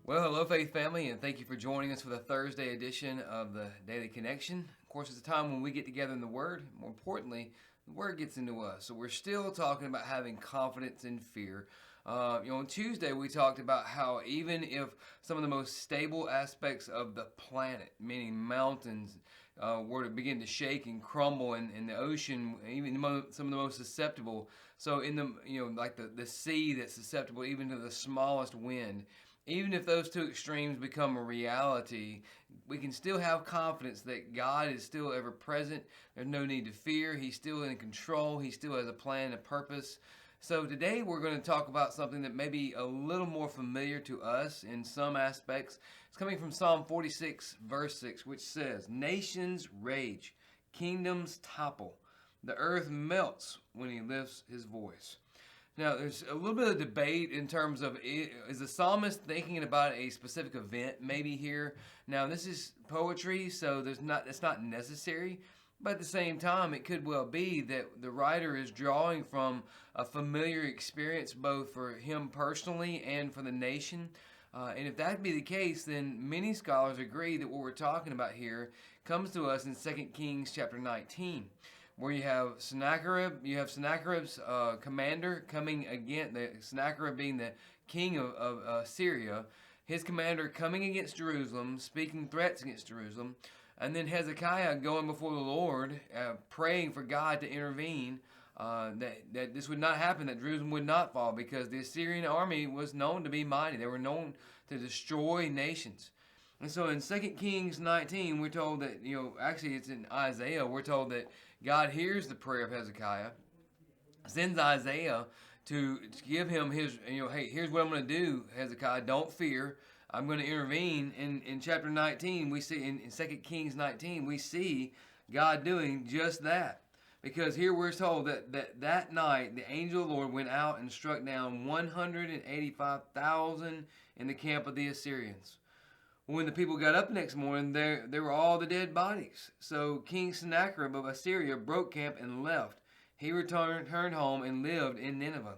Well, hello, Faith family, and thank you for joining us for the Thursday edition of the Daily Connection. Of course, it's a time when we get together in the Word. More importantly, the Word gets into us. So we're still talking about having confidence in fear. On Tuesday, we talked about how even if some of the most stable aspects of the planet, meaning mountains, were to begin to shake and crumble, and the ocean, even some of the most susceptible. So in the like the sea that's susceptible even to the smallest wind. Even if those two extremes become a reality, we can still have confidence that God is still ever present. There's no need to fear. He's still in control. He still has a plan, a purpose. So today we're going to talk about something that may be a little more familiar to us in some aspects. It's coming from Psalm 46, verse 6, which says, "Nations rage, kingdoms topple. The earth melts when he lifts his voice." Now, there's a little bit of debate in terms of, is the psalmist thinking about a specific event maybe here? Now, this is poetry, so it's not necessary. But at the same time, it could well be that the writer is drawing from a familiar experience both for him personally and for the nation. And if that be the case, then many scholars agree that what we're talking about here comes to us in 2 Kings chapter 19, where you have Sennacherib's commander coming against, Sennacherib being the king of Syria, his commander coming against Jerusalem, speaking threats against Jerusalem, and then Hezekiah going before the Lord, praying for God to intervene, that this would not happen, that Jerusalem would not fall, because the Assyrian army was known to be mighty. They were known to destroy nations. And so in 2 Kings 19, we're told that, actually it's in Isaiah, we're told that God hears the prayer of Hezekiah, sends Isaiah to give him his, hey, here's what I'm going to do, Hezekiah, don't fear. I'm going to intervene. In chapter 19, we see, in 2 Kings 19, we see God doing just that. Because here we're told that night, the angel of the Lord went out and struck down 185,000 in the camp of the Assyrians. When the people got up the next morning, there were all the dead bodies. So King Sennacherib of Assyria broke camp and left. He returned home and lived in Nineveh.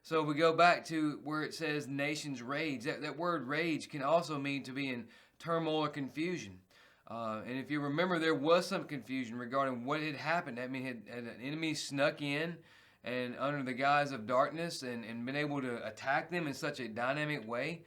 So we go back to where it says nations rage. That word rage can also mean to be in turmoil or confusion. And if you remember, there was some confusion regarding what had happened. I mean, had an enemy snuck in and under the guise of darkness and been able to attack them in such a dynamic way.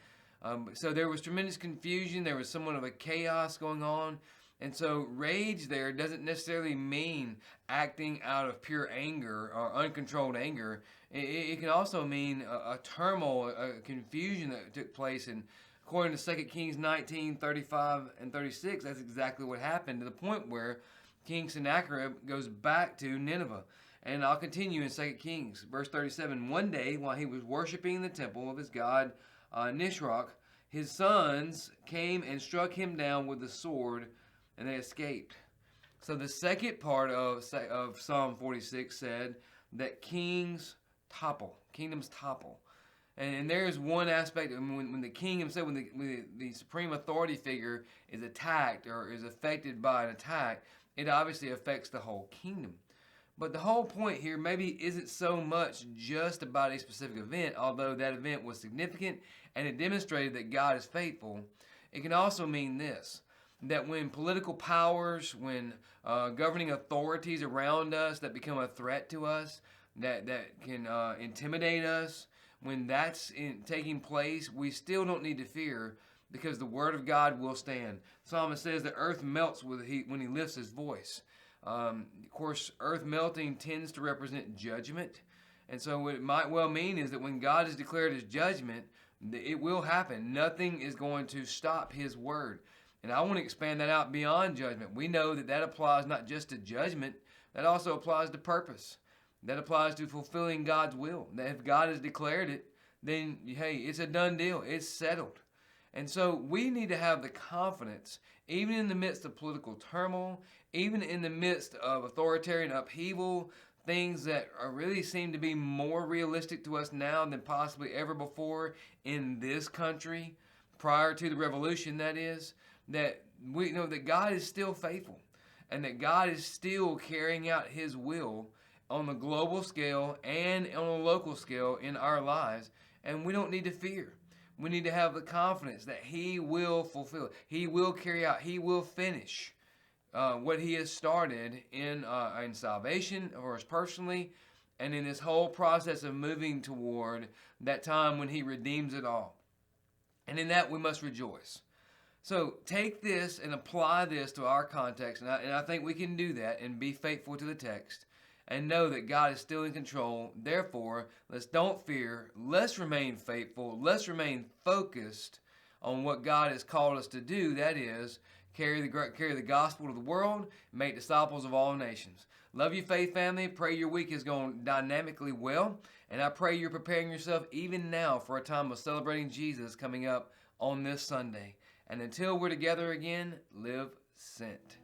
So there was tremendous confusion. There was somewhat of a chaos going on. And so rage there doesn't necessarily mean acting out of pure anger or uncontrolled anger. It can also mean a turmoil, a confusion that took place. And according to 2 Kings 19, 35 and 36, that's exactly what happened, to the point where King Sennacherib goes back to Nineveh. And I'll continue in 2 Kings, verse 37. One day, while he was worshiping in the temple of his god Nisroch, his sons came and struck him down with the sword, and they escaped. So the second part of Psalm 46 said that kingdoms topple. And there's one aspect, when the king himself, when the supreme authority figure is attacked or is affected by an attack, it obviously affects the whole kingdom. But the whole point here maybe isn't so much just about a specific event, although that event was significant and it demonstrated that God is faithful. It can also mean this, that when political powers, when governing authorities around us that become a threat to us, that can intimidate us, when that's taking place, we still don't need to fear, because the word of God will stand. The psalmist says the earth melts when he lifts his voice. Of course, earth melting tends to represent judgment. And so what it might well mean is that when God has declared his judgment, it will happen. Nothing is going to stop his word. And I want to expand that out beyond judgment. We know that applies not just to judgment, that also applies to purpose. That applies to fulfilling God's will. That if God has declared it, then, hey, it's a done deal. It's settled. And so we need to have the confidence, even in the midst of political turmoil, even in the midst of authoritarian upheaval, things that really seem to be more realistic to us now than possibly ever before in this country, prior to the revolution, that is, that we know that God is still faithful and that God is still carrying out his will on the global scale and on a local scale in our lives, and we don't need to fear. We need to have the confidence that He will fulfill it. He will carry out. He will finish what He has started in salvation for us personally, and in this whole process of moving toward that time when He redeems it all. And in that we must rejoice. So take this and apply this to our context, and I think we can do that and be faithful to the text and know that God is still in control. Therefore, don't fear. Let's remain faithful. Let's remain focused on what God has called us to do. That is, carry the gospel to the world, make disciples of all nations. Love you, Faith family. Pray your week is going dynamically well, and I pray you're preparing yourself even now for a time of celebrating Jesus coming up on this Sunday. And until we're together again, live sent.